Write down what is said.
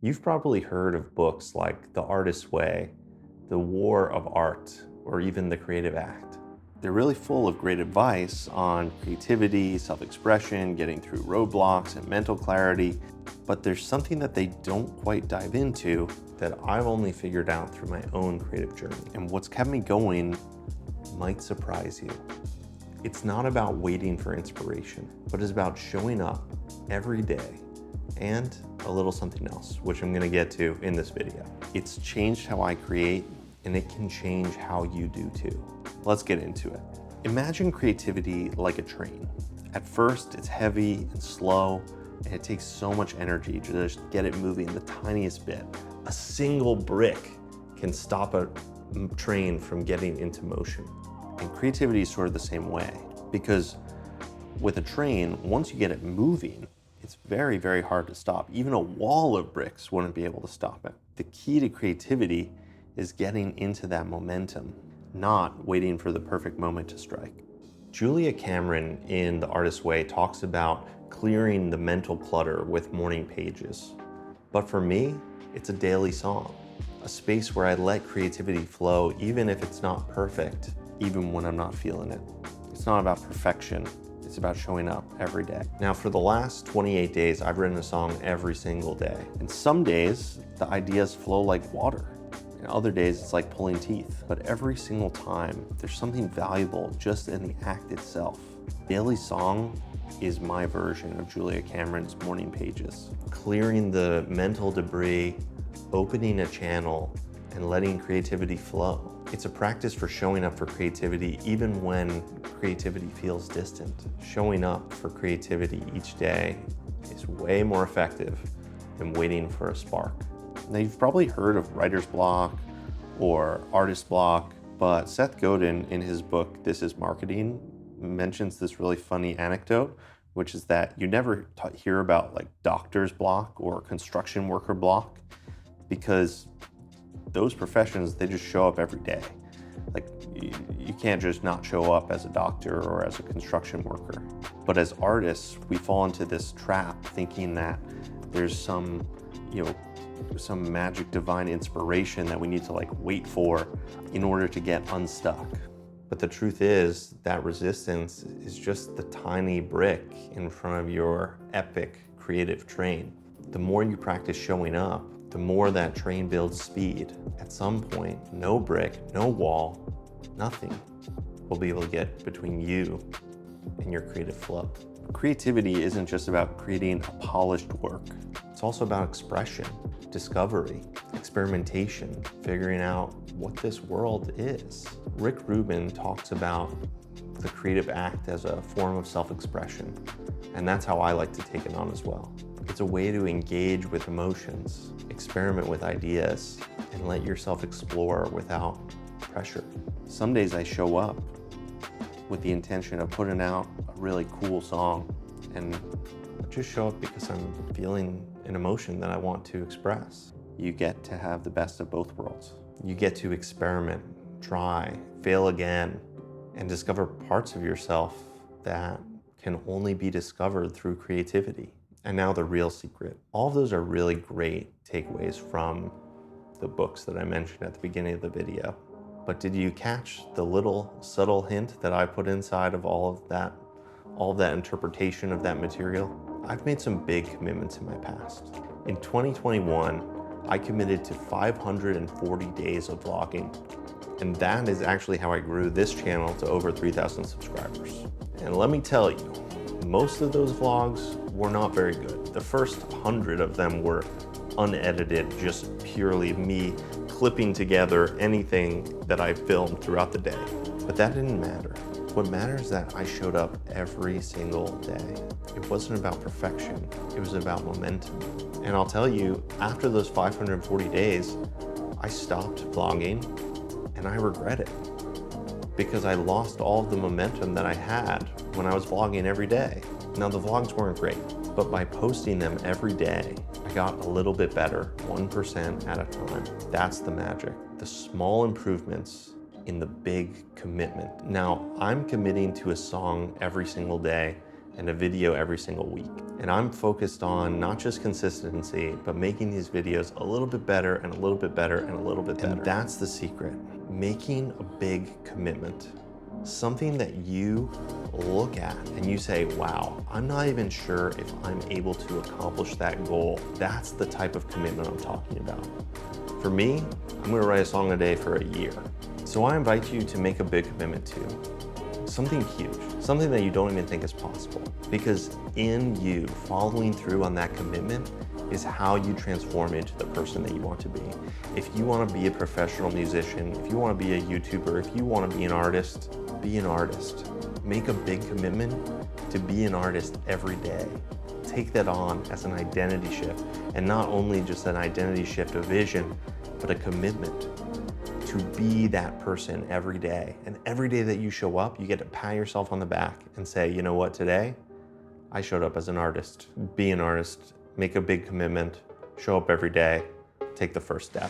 You've probably heard of books like The Artist's Way, The War of Art, or even The Creative Act. They're really full of great advice on creativity, self-expression, getting through roadblocks, and mental clarity. But there's something that they don't quite dive into that I've only figured out through my own creative journey. And what's kept me going might surprise you. It's not about waiting for inspiration, but it's about showing up every day and a little something else, which I'm gonna get to in this video. It's changed how I create, and it can change how you do too. Let's get into it. Imagine creativity like a train. At first, it's heavy and slow, and it takes so much energy to just get it moving the tiniest bit. A single brick can stop a train from getting into motion. And creativity is sort of the same way, because with a train, once you get it moving, it's very, very hard to stop. Even a wall of bricks wouldn't be able to stop it. The key to creativity is getting into that momentum, not waiting for the perfect moment to strike. Julia Cameron in The Artist's Way talks about clearing the mental clutter with morning pages. But for me, it's a daily song, a space where I let creativity flow even if it's not perfect, even when I'm not feeling it. It's not about perfection. It's about showing up every day. Now, for the last 28 days, I've written a song every single day. And some days, the ideas flow like water. And other days, it's like pulling teeth. But every single time, there's something valuable just in the act itself. Daily Song is my version of Julia Cameron's morning pages. Clearing the mental debris, opening a channel, and letting creativity flow. It's a practice for showing up for creativity even when creativity feels distant. Showing up for creativity each day is way more effective than waiting for a spark. Now, you've probably heard of writer's block or artist block, but Seth Godin in his book, This Is Marketing, mentions this really funny anecdote, which is that you never hear about like doctor's block or construction worker block, because those professions, they just show up every day. Like you can't just not show up as a doctor or as a construction worker. But as artists, we fall into this trap thinking that there's some magic divine inspiration that we need to like wait for in order to get unstuck. But the truth is that resistance is just the tiny brick in front of your epic creative train. The more you practice showing up, the more that train builds speed. At some point, no brick, no wall, nothing will be able to get between you and your creative flow. Creativity isn't just about creating a polished work. It's also about expression, discovery, experimentation, figuring out what this world is. Rick Rubin talks about the creative act as a form of self-expression, and that's how I like to take it on as well. It's a way to engage with emotions, experiment with ideas, and let yourself explore without pressure. Some days I show up with the intention of putting out a really cool song, and I just show up because I'm feeling an emotion that I want to express. You get to have the best of both worlds. You get to experiment, try, fail again, and discover parts of yourself that can only be discovered through creativity. And now the real secret. All of those are really great takeaways from the books that I mentioned at the beginning of the video. But did you catch the little subtle hint that I put inside of all of that interpretation of that material? I've made some big commitments in my past. In 2021, I committed to 540 days of vlogging. And that is actually how I grew this channel to over 3,000 subscribers. And let me tell you, most of those vlogs were not very good. The first 100 of them were unedited, just purely me clipping together anything that I filmed throughout the day. But that didn't matter. What matters is that I showed up every single day. It wasn't about perfection, it was about momentum. And I'll tell you, after those 540 days, I stopped vlogging and I regret it, because I lost all of the momentum that I had when I was vlogging every day. Now, the vlogs weren't great, but by posting them every day, I got a little bit better, 1% at a time. That's the magic. The small improvements in the big commitment. Now, I'm committing to a song every single day and a video every single week. And I'm focused on not just consistency, but making these videos a little bit better and a little bit better and a little bit better. And that's the secret. Making a big commitment. Something that you look at and you say, wow, I'm not even sure if I'm able to accomplish that goal. That's the type of commitment I'm talking about. For me, I'm gonna write a song a day for a year. So I invite you to make a big commitment to something huge, something that you don't even think is possible. Because in you, following through on that commitment is how you transform into the person that you want to be. If you want to be a professional musician, if you want to be a YouTuber, if you want to be an artist, be an artist. Make a big commitment to be an artist every day. Take that on as an identity shift, and not only just an identity shift of vision, but a commitment to be that person every day. And every day that you show up, you get to pat yourself on the back and say, you know what, today, I showed up as an artist. Be an artist, make a big commitment, show up every day, take the first step.